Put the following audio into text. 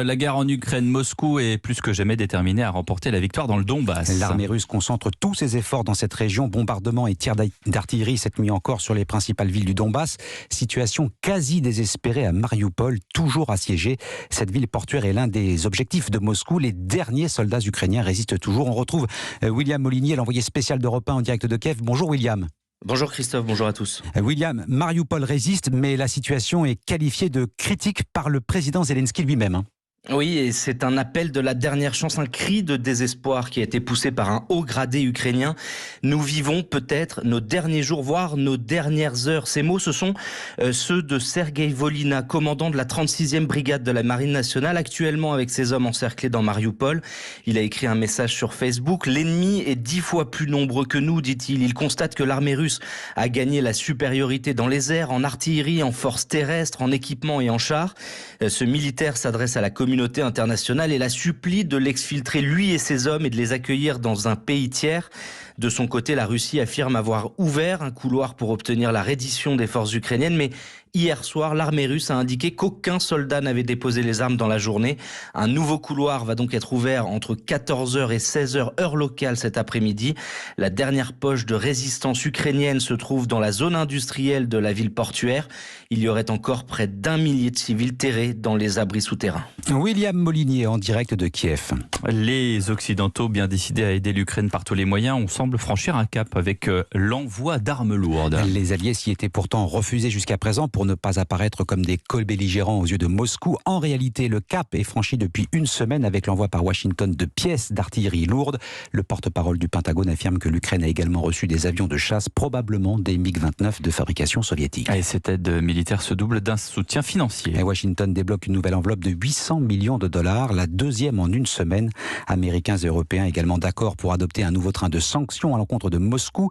La guerre en Ukraine, Moscou est plus que jamais déterminé à remporter la victoire dans le Donbass. L'armée russe concentre tous ses efforts dans cette région. Bombardements et tirs d'artillerie cette nuit encore sur les principales villes du Donbass. Situation quasi désespérée à Mariupol, toujours assiégée. Cette ville portuaire est l'un des objectifs de Moscou. Les derniers soldats ukrainiens résistent toujours. On retrouve William Molinier, l'envoyé spécial d'Europe 1 en direct de Kiev. Bonjour William. Bonjour Christophe, bonjour à tous. William, Mariupol résiste, mais la situation est qualifiée de critique par le président Zelensky lui-même. Oui, et c'est un appel de la dernière chance, un cri de désespoir qui a été poussé par un haut gradé ukrainien. Nous vivons peut-être nos derniers jours, voire nos dernières heures. Ces mots, ce sont ceux de Sergei Volina, commandant de la 36e brigade de la Marine nationale, actuellement avec ses hommes encerclés dans Mariupol. Il a écrit un message sur Facebook. « L'ennemi est 10 fois plus nombreux que nous », dit-il. Il constate que l'armée russe a gagné la supériorité dans les airs, en artillerie, en force terrestre, en équipement et en chars. Ce militaire s'adresse à la communauté internationale et la supplie de l'exfiltrer lui et ses hommes et de les accueillir dans un pays tiers. De son côté, la Russie affirme avoir ouvert un couloir pour obtenir la reddition des forces ukrainiennes, mais hier soir, l'armée russe a indiqué qu'aucun soldat n'avait déposé les armes dans la journée. Un nouveau couloir va donc être ouvert entre 14h et 16h heure locale cet après-midi. La dernière poche de résistance ukrainienne se trouve dans la zone industrielle de la ville portuaire. Il y aurait encore près d'1 millier de civils terrés dans les abris souterrains. William Molinier en direct de Kiev. Les Occidentaux, bien décidés à aider l'Ukraine par tous les moyens, on semble franchir un cap avec l'envoi d'armes lourdes. Les alliés s'y étaient pourtant refusés jusqu'à présent pour ne pas apparaître comme des co-belligérants aux yeux de Moscou. En réalité, le cap est franchi depuis une semaine avec l'envoi par Washington de pièces d'artillerie lourde. Le porte-parole du Pentagone affirme que l'Ukraine a également reçu des avions de chasse, probablement des MiG-29 de fabrication soviétique. Et cette aide militaire se double d'un soutien financier. Et Washington débloque une nouvelle enveloppe de 800 millions de dollars, la deuxième en une semaine. Américains et Européens également d'accord pour adopter un nouveau train de sanctions à l'encontre de Moscou.